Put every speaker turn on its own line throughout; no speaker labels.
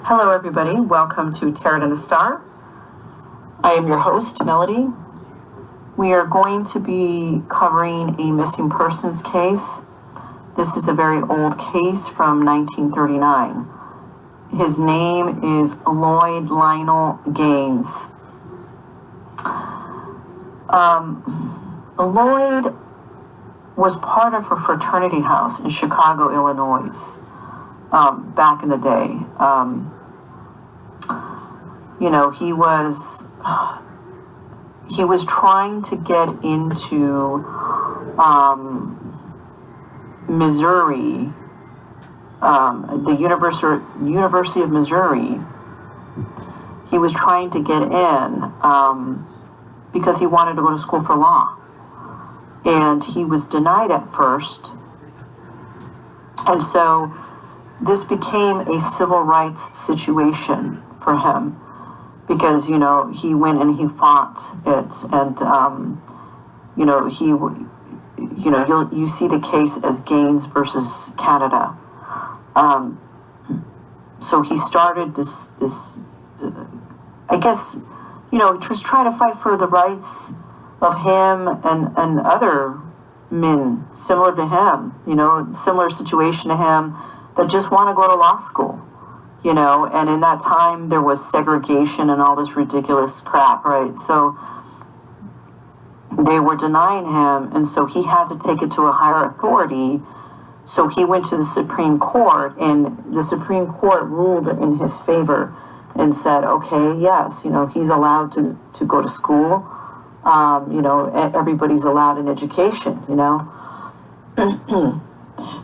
Hello, everybody. Welcome to Tarot and the Star. I am your host, Melody. We are going to be covering a missing persons case. This is a very old case from 1939. His name is Lloyd Lionel Gaines. Lloyd was part of a fraternity house in Chicago, Illinois, back in the day. He was trying to get into Missouri, the University of Missouri. He was trying to get in because he wanted to go to school for law. And he was denied at first. And so this became a civil rights situation for him because, he went and he fought it. And, you see the case as Gaines versus Canada. So he started this just trying to fight for the rights of him and other men similar to him, similar situation to him that just want to go to law school, and in that time there was segregation and all this ridiculous crap, right? So they were denying him, and so he had to take it to a higher authority. So he went to the Supreme Court, and the Supreme Court ruled in his favor and said, okay, yes, he's allowed to go to school. Everybody's allowed an education,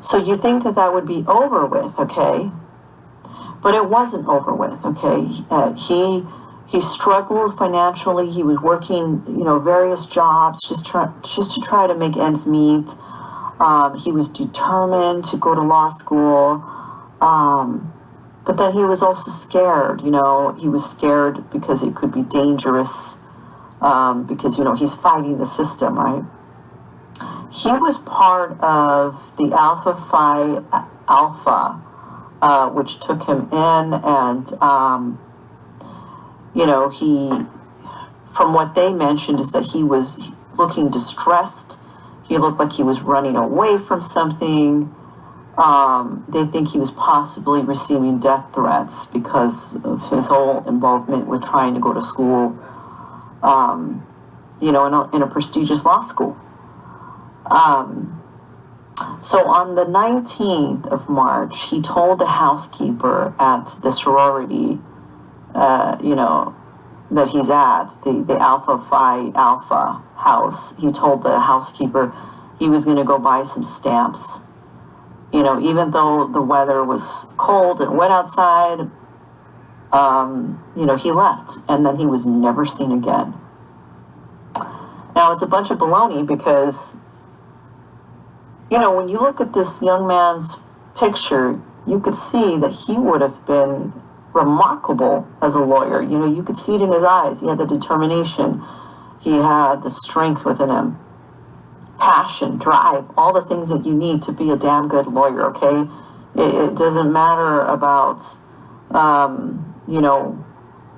So you think that would be over with, okay? But it wasn't over with, okay? He struggled financially. He was working, various jobs just to try to make ends meet. He was determined to go to law school. But then he was also scared, He was scared because it could be dangerous. Because, he's fighting the system, right? He was part of the Alpha Phi Alpha, which took him in, and, he, from what they mentioned, is that he was looking distressed. He looked like he was running away from something. They think he was possibly receiving death threats because of his whole involvement with trying to go to school, in a prestigious law school. So on the 19th of March, he told the housekeeper at the sorority, that he's at, the Alpha Phi Alpha house. He told the housekeeper he was going to go buy some stamps. Even though the weather was cold and wet outside, he left, and then he was never seen again. Now, it's a bunch of baloney because, when you look at this young man's picture, you could see that he would have been remarkable as a lawyer. You could see it in his eyes. He had the determination. He had the strength within him. Passion, drive, all the things that you need to be a damn good lawyer, okay? It doesn't matter about,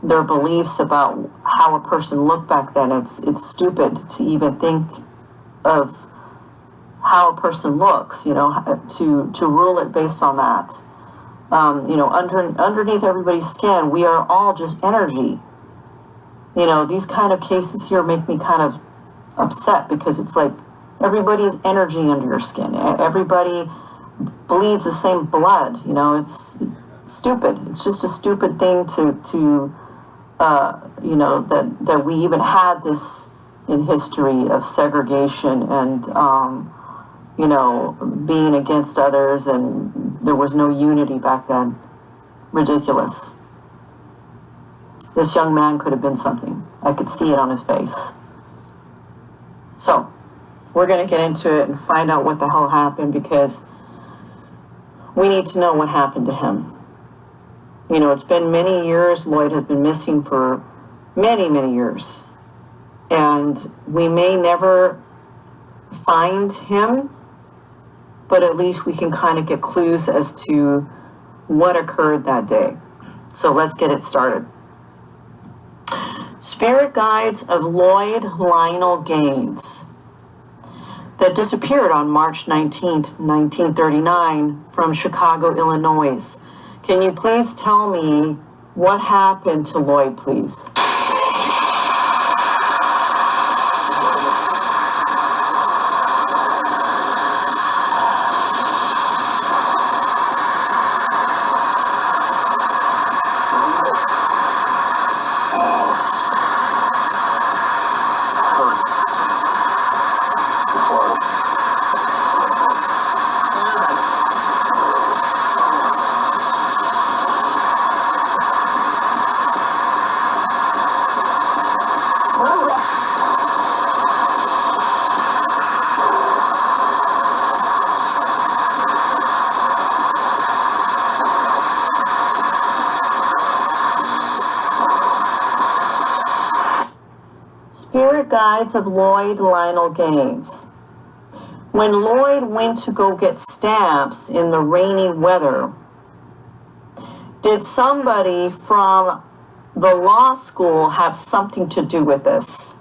their beliefs about how a person looked back then. It's stupid to even think of how a person looks, to rule it based on that. Underneath everybody's skin, we are all just energy. These kind of cases here make me kind of upset because it's like everybody is energy under your skin. Everybody bleeds the same blood. It's stupid. It's just a stupid thing that we even had this in history of segregation and, being against others, and there was no unity back then. Ridiculous. This young man could have been something. I could see it on his face. So, we're going to get into it and find out what the hell happened, because we need to know what happened to him. It's been many years. Lloyd has been missing for many, many years. And we may never find him, but at least we can kind of get clues as to what occurred that day. So let's get it started. Spirit guides of Lloyd Lionel Gaines, that disappeared on March 19th, 1939 from Chicago, Illinois. Can you please tell me what happened to Lloyd, please? Spirit guides of Lloyd Lionel Gaines. When Lloyd went to go get stamps in the rainy weather, did somebody from the law school have something to do with this?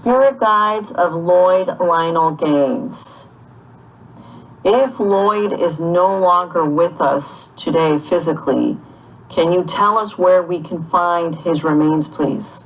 Spirit guides of Lloyd Lionel Gaines. If Lloyd is no longer with us today physically, can you tell us where we can find his remains, please?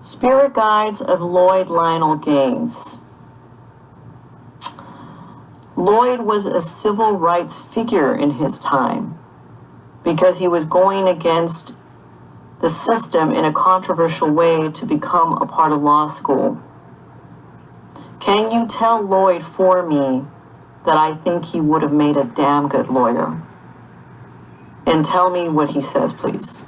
Spirit guides of Lloyd Lionel Gaines. Lloyd was a civil rights figure in his time because he was going against the system in a controversial way to become a part of law school. Can you tell Lloyd for me that I think he would have made a damn good lawyer? And tell me what he says, please.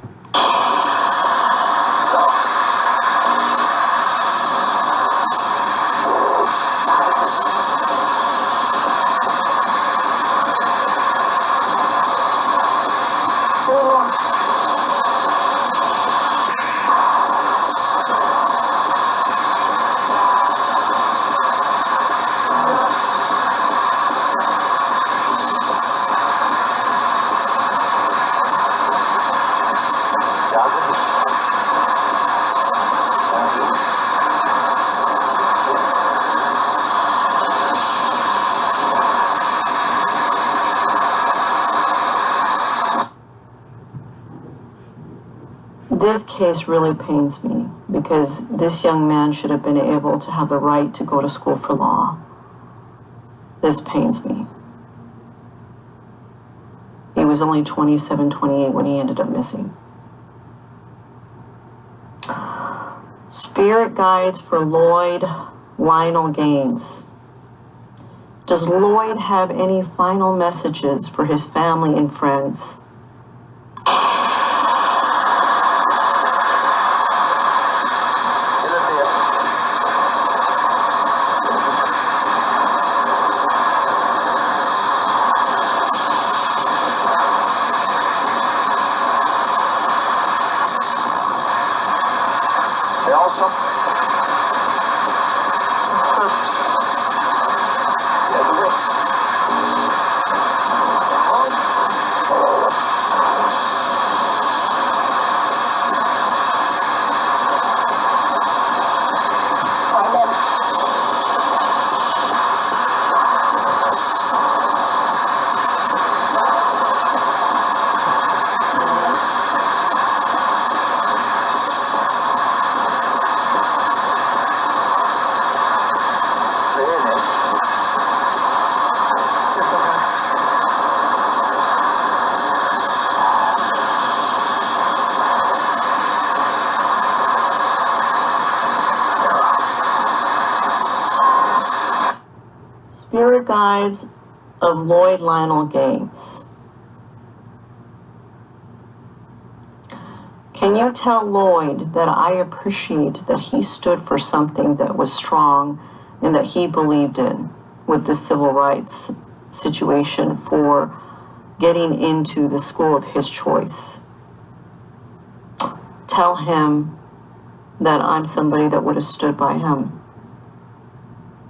This case really pains me because this young man should have been able to have the right to go to school for law. This pains me. He was only 27, 28 when he ended up missing. Spirit guides for Lloyd Lionel Gaines. Does Lloyd have any final messages for his family and friends? Spirit guides of Lloyd Lionel Gaines. Can you tell Lloyd that I appreciate that he stood for something that was strong and that he believed in with the civil rights situation for getting into the school of his choice? Tell him that I'm somebody that would have stood by him.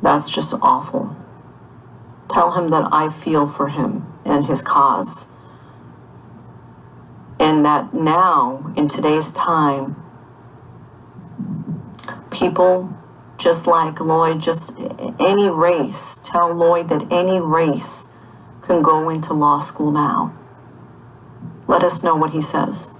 That's just awful. Tell him that I feel for him and his cause. And that now, in today's time, people just like Lloyd, just any race, tell Lloyd that any race can go into law school now. Let us know what he says.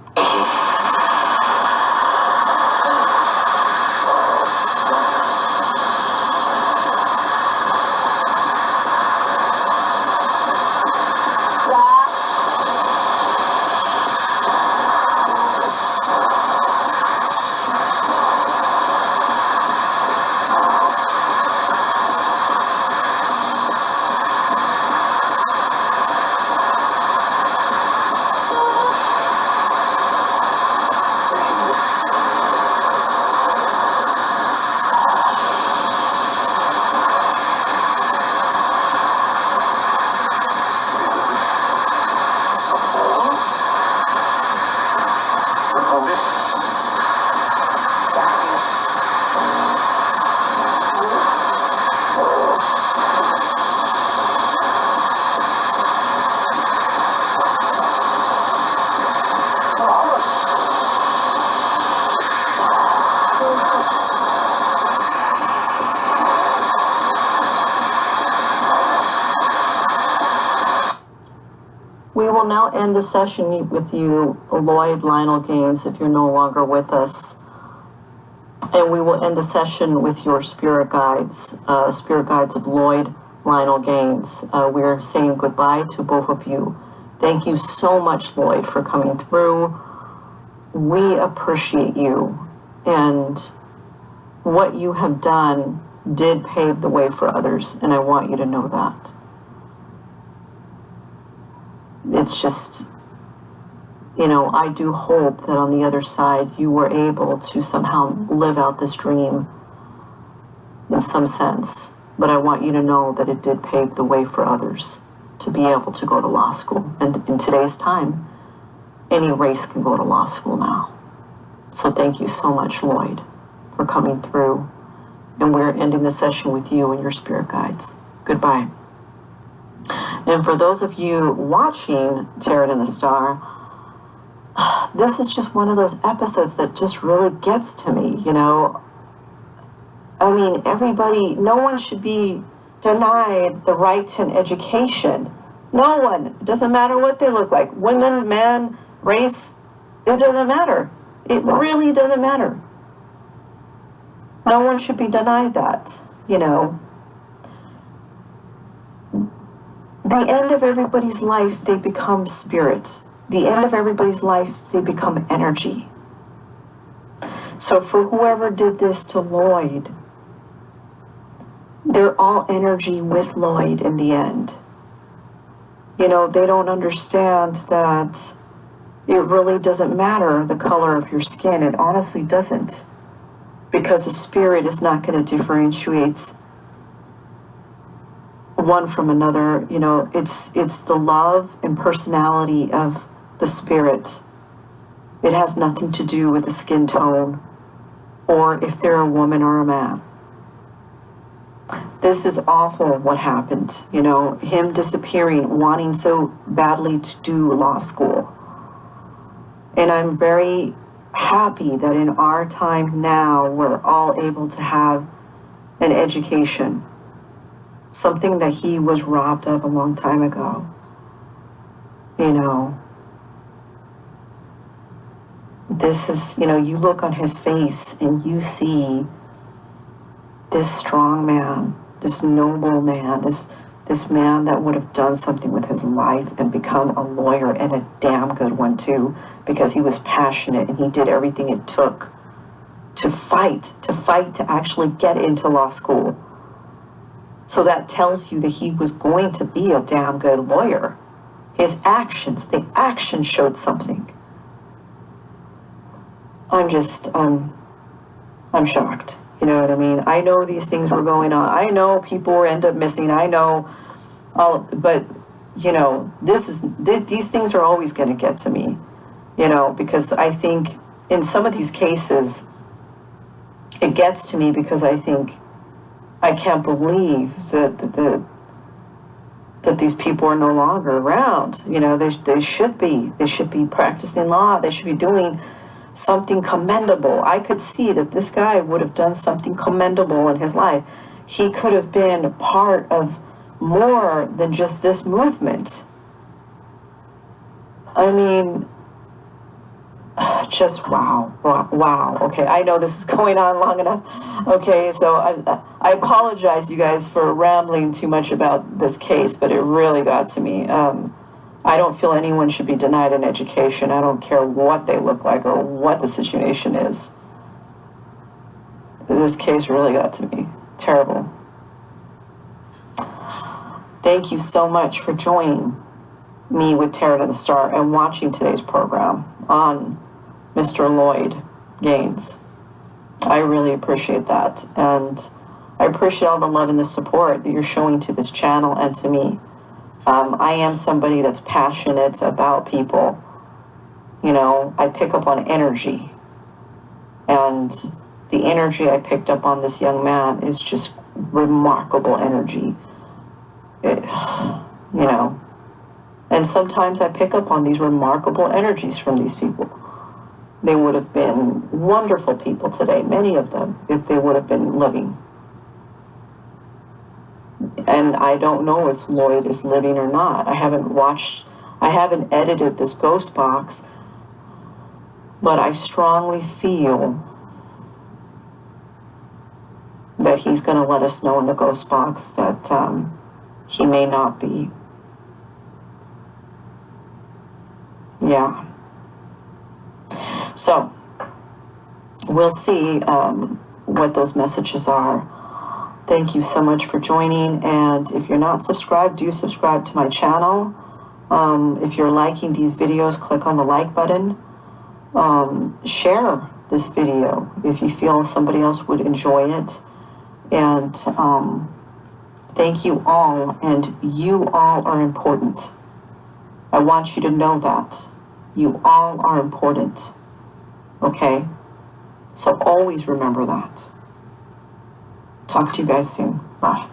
We will now end the session with you, Lloyd Lionel Gaines, if you're no longer with us. And we will end the session with your spirit guides of Lloyd Lionel Gaines. We're saying goodbye to both of you. Thank you so much, Lloyd, for coming through. We appreciate you. And what you have done did pave the way for others, and I want you to know that. It's just, I do hope that on the other side you were able to somehow live out this dream in some sense. But I want you to know that it did pave the way for others to be able to go to law school. And in today's time, any race can go to law school now. So thank you so much, Lloyd, for coming through. And we're ending the session with you and your spirit guides. Goodbye. And for those of you watching Tarot in the Star, this is just one of those episodes that just really gets to me, I mean, everybody, no one should be denied the right to an education. No one. It doesn't matter what they look like. Women, man, race, it doesn't matter. It really doesn't matter. No one should be denied that, The end of everybody's life, they become spirit. The end of everybody's life, they become energy. So for whoever did this to Lloyd, they're all energy with Lloyd in the end. You know, they don't understand that it really doesn't matter the color of your skin. It honestly doesn't. Because the spirit is not going to differentiate one from another. You know, it's the love and personality of the spirit. It has nothing to do with the skin tone or if they're a woman or a man. This is awful what happened, you know, him disappearing, wanting so badly to do law school. And I'm very happy that in our time now, we're all able to have an education, something that he was robbed of a long time ago. You know, this is, you know, you look on his face and you see this strong man, this noble man, this man that would have done something with his life and become a lawyer, and a damn good one too, because he was passionate and he did everything it took to fight to actually get into law school. So that tells you that he was going to be a damn good lawyer. His actions, the action showed something. I'm shocked. You know what I mean? I know these things were going on. I know people were end up missing. I know all, but you know, these things are always going to get to me. You know, because I think in some of these cases, it gets to me because I think I can't believe that these people are no longer around. You know, they should be practicing law. They should be doing something commendable. I could see that this guy would have done something commendable in his life. He could have been part of more than just this movement. I mean, just wow. Okay, I know this is going on long enough. Okay, so I apologize, you guys, for rambling too much about this case, but it really got to me. I don't feel anyone should be denied an education. I don't care what they look like or what the situation is. This case really got to me. Terrible. Thank you so much for joining me with Tarot to the Star and watching today's program on Mr. Lloyd Gaines. I really appreciate that. And I appreciate all the love and the support that you're showing to this channel and to me. I am somebody that's passionate about people. You know, I pick up on energy. And the energy I picked up on this young man is just remarkable energy. You know, and sometimes I pick up on these remarkable energies from these people. They would have been wonderful people today, many of them, if they would have been living. And I don't know if Lloyd is living or not. I haven't edited this ghost box, but I strongly feel that he's going to let us know in the ghost box that he may not be. Yeah. So, we'll see what those messages are. Thank you so much for joining, and if you're not subscribed, do subscribe to my channel. If you're liking these videos, click on the like button. Share this video if you feel somebody else would enjoy it. And thank you all, and you all are important. I want you to know that. You all are important. Okay? So always remember that. Talk to you guys soon. Bye.